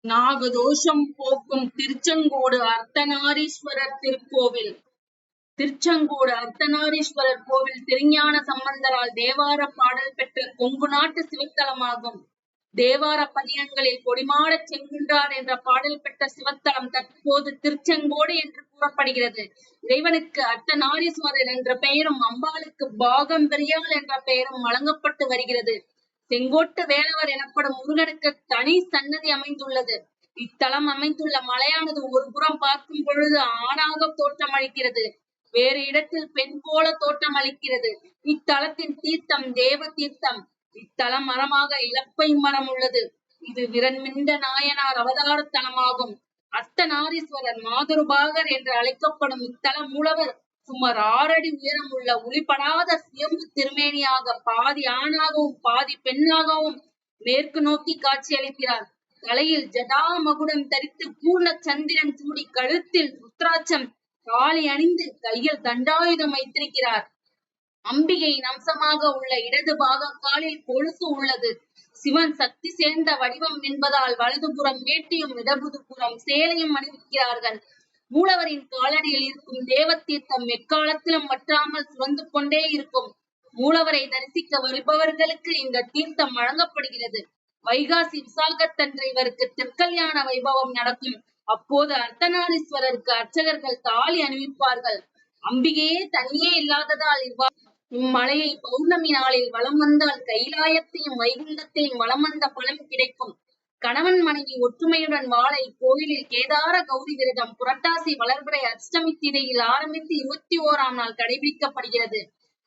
நாகதோஷம் போக்கும் திருச்செங்கோடு அர்த்தநாரீஸ்வரர் திருக்கோவில். திருச்செங்கோடு அர்த்தநாரீஸ்வரர் கோவில் திருஞான சம்பந்தரால் தேவார பாடல் பெற்ற கொங்கு நாட்டு சிவத்தலமாகும். தேவார பதியங்களில் கொடிமாடச் செங்குன்றார் என்ற பாடல் பெற்ற சிவத்தலம் தற்போது திருச்செங்கோடு என்று கூறப்படுகிறது. இறைவனுக்கு அர்த்தநாரீஸ்வரர் என்ற பெயரும் அம்பாளுக்கு பாகம்பெரியாள் என்ற பெயரும் வழங்கப்பட்டு வருகிறது. செங்கோட்டு வேலவர் எனப்படும் முருகனுக்கு தனி சன்னதி அமைந்துள்ளது. இத்தலம் அமைந்துள்ள மலையானது ஒரு புறம் பார்க்கும் பொழுது ஆணாக தோற்றமளிக்கிறது, வேறு இடத்தில் பெண் போல தோற்றமளிக்கிறது. இத்தலத்தின் தீர்த்தம் தேவ தீர்த்தம். இத்தலம் மரமாக இலப்பை மரம் உள்ளது. இது விரண்மிண்ட நாயனார் அவதார தலமாகும். அர்த்தநாரீஸ்வரர் மாதுருபாகர் என்று அழைக்கப்படும் இத்தல மூலவர் சுமார் 6 அடி உயரம் உள்ள ஒளிப்படாத சுயம்பு திருமேனியாக பாதி ஆணாகவும் பாதி பெண்ணாகவும் மேற்கு நோக்கி காட்சியளிக்கிறார். தலையில் ஜடா மகுடம் தரித்து பூர்ண சந்திரன் சூடி கழுத்தில் ருத்ராட்சம் காளி அணிந்து கையில் தண்டாயுதம் வைத்திருக்கிறார். அம்பிகையின் அம்சமாக உள்ள இடது பாக காலில் கொலுசு உள்ளது. சிவன் சக்தி சேர்ந்த வடிவம் என்பதால் வலதுபுறம் வேட்டியும் இடதுபுறம் சேலையும் அணிவிக்கிறார்கள். மூலவரின் காலடியில் இருக்கும் தேவ தீர்த்தம் எக்காலத்திலும் வற்றாமல் சுரந்து கொண்டே இருக்கும். மூலவரை தரிசிக்க வருபவர்களுக்கு இந்த தீர்த்தம் வழங்கப்படுகிறது. வைகாசி விசாகத்தன்று இவருக்கு திருக்கல்யாண வைபவம் நடக்கும். அப்போது அர்த்தநாரீஸ்வரருக்கு அர்ச்சகர்கள் தாலி அணிவிப்பார்கள். அம்பிகையே தனியே இல்லாததால் இம்மலையை பௌர்ணமி நாளில் வலம் வந்தால் கைலாயத்தையும் வைகுண்டத்தையும் வலம் வந்த பலன் கிடைக்கும். கணவன் மனைவி ஒற்றுமையுடன் வாழ இக்கோயிலில் கேதார கௌரி விரதம் புரட்டாசி வளர்பிறை அஷ்டமி திதியில் ஆரம்பித்து 21ஆம் நாள் கடைபிடிக்கப்படுகிறது.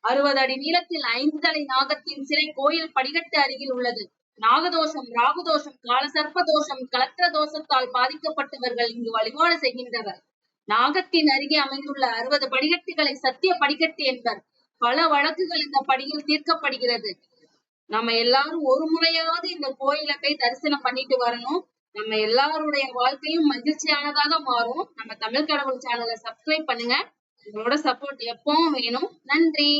60 அடி நீளத்தில் 5 தலை நாகத்தின் சிலை கோயில் படிக்கட்டு அருகில் உள்ளது. நாகதோஷம், ராகுதோஷம், காலசர்ப்ப தோஷம், கலத்திர தோஷத்தால் பாதிக்கப்பட்டவர்கள் இங்கு வழிபாடு செய்கின்றனர். நாகத்தின் அருகே அமைந்துள்ள 60 படிக்கட்டுகளை சத்திய படிக்கட்டு என்பர். பல வழக்குகள் இந்த படியில் தீர்க்கப்படுகிறது. நம்ம எல்லாரும் ஒரு முறையாவது இந்த கோயில போய் தரிசனம் பண்ணிட்டு வரணும். நம்ம எல்லாருடைய வாழ்க்கையும் மகிழ்ச்சியானதாக மாறும். நம்ம தமிழ் கடவுள் சேனலை சப்ஸ்கிரைப் பண்ணுங்க. உங்களோட சப்போர்ட் எப்பவும் வேணும். நன்றி.